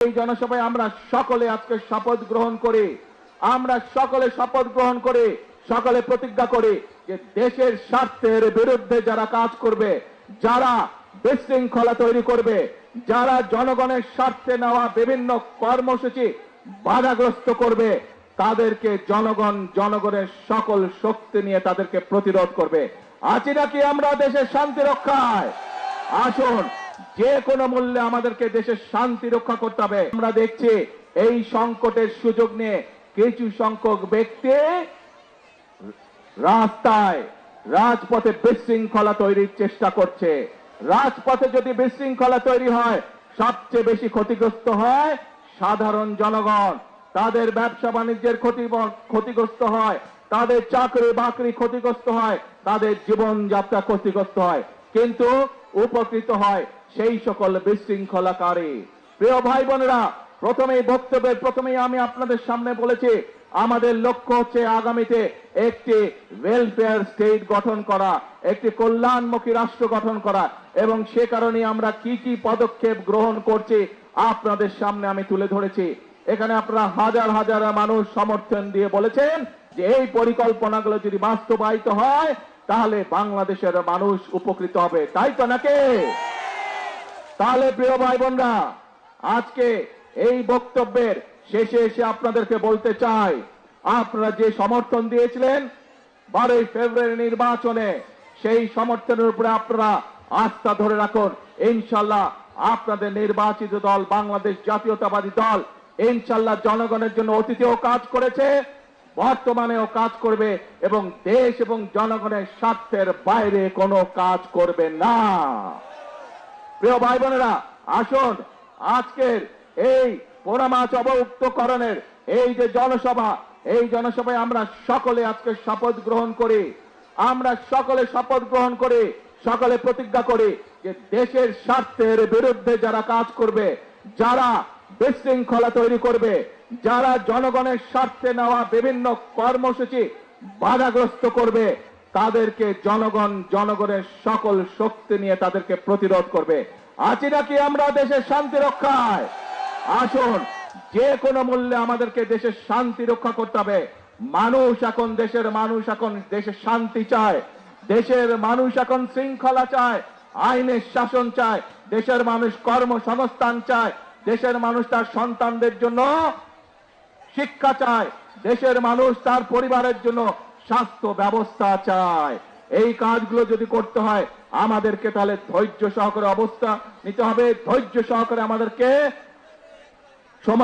এই জনসভায় আমরা সকলে আজকে শপথ গ্রহণ করি, আমরা সকলে শপথ গ্রহণ করে সকলে প্রতিজ্ঞা করি যে দেশের স্বার্থের বিরুদ্ধে যারা কাজ করবে, যারা বিশৃঙ্খলা তৈরি করবে, যারা জনগণের স্বার্থে নেওয়া বিভিন্ন কর্মসূচি বাধাগ্রস্ত করবে, তাদেরকে জনগণের সকল শক্তি নিয়ে তাদেরকে প্রতিরোধ করবে। আছি নাকি আমরা দেশের শান্তি রক্ষায়? আসুন, যে কোনো মূল্যে আমাদেরকে দেশের শান্তি রক্ষা করতে হবে। আমরা দেখছি এই সংকটের সুযোগ নিয়ে কিছু সংখ্যক ব্যক্তি রাস্তায় রাজপথে বিশৃঙ্খলা তৈরির চেষ্টা করছে। রাজপথে যদি বিশৃঙ্খলা তৈরি হয়, সবচেয়ে বেশি ক্ষতিগ্রস্ত হয় সাধারণ জনগণ। তাদের ব্যবসা বাণিজ্যের ক্ষতিগ্রস্ত হয়, তাদের চাকরি বাকরি ক্ষতিগ্রস্ত হয়, তাদের জীবনযাত্রা ক্ষতিগ্রস্ত হয়, কিন্তু উপকৃত হয় সেই সকল বিশৃঙ্খলাকারী। প্রিয় ভাই বোনেরা, প্রথমেই আমি আপনাদের সামনে বলেছি, আমাদের লক্ষ্য হচ্ছে আগামীতে একটি ওয়েলফেয়ার স্টেট গঠন করা, একটি কল্যাণমুখী রাষ্ট্র গঠন করা, এবং সে কারণে আমরা কি কি পদক্ষেপ গ্রহণ করছি আপনাদের সামনে আমি তুলে ধরেছি। এখানে আপনারা হাজার হাজার মানুষ সমর্থন দিয়ে বলেছেন যে এই পরিকল্পনাগুলো যদি বাস্তবায়িত হয় তাহলে বাংলাদেশের মানুষ উপকৃত হবে, তাই তো নাকি? তাহলে প্রিয় ভাই বোনরা, আজকে এই বক্তব্যের শেষে এসে আপনাদেরকে বলতে চাই, আপনারা যে সমর্থন দিয়েছিলেন 12 ফেব্রুয়ারি নির্বাচনে, সেই সমর্থনের উপরে আপনারা আস্থা ধরে রাখুন। ইনশাআল্লাহ আপনাদের নির্বাচিত দল বাংলাদেশ জাতীয়তাবাদী দল ইনশাআল্লাহ জনগণের জন্য অতীতেও কাজ করেছে, বর্তমানেও কাজ করবে, এবং দেশ এবং জনগণের স্বার্থের বাইরে কোনো কাজ করবে না। প্রিয় ভাই বোনেরা, আসুন আজকের এই পোড়ামাছ অবমুক্তকরণের এই যে জনসভা, এই জনসভায় আমরা সকলে আজকে শপথ গ্রহণ করি, আমরা সকলে শপথ গ্রহণ করে সকলে প্রতিজ্ঞা করি যে দেশের স্বার্থের বিরুদ্ধে যারা কাজ করবে, যারা বিশৃঙ্খলা তৈরি করবে, যারা জনগণের স্বার্থে নেওয়া বিভিন্ন কর্মসূচি বাধাগ্রস্ত করবে, তাদেরকে জনগণের সকল শক্তি নিয়ে তাদেরকে প্রতিরোধ করবে। আছি নাকি আমরা দেশের শান্তি রক্ষায়? আসুন, যে কোনো মূল্যে আমাদেরকে দেশের শান্তি রক্ষা করতে হবে। দেশের মানুষ এখন দেশের শান্তি চায়, দেশের মানুষ এখন শৃঙ্খলা চায়, আইনের শাসন চায়, দেশের মানুষ কর্মসংস্থান চায়, দেশের মানুষ তার সন্তানদের জন্য শিক্ষা চায়, দেশের মানুষ তার পরিবারের জন্য স্বাস্থ্য ব্যবস্থা চায়। এই কাজগুলো যদি করতে হয় আমাদেরকে তাহলে ধৈর্য সহকারে অবস্থা নিতে হবে, ধৈর্য সহকারে আমাদেরকে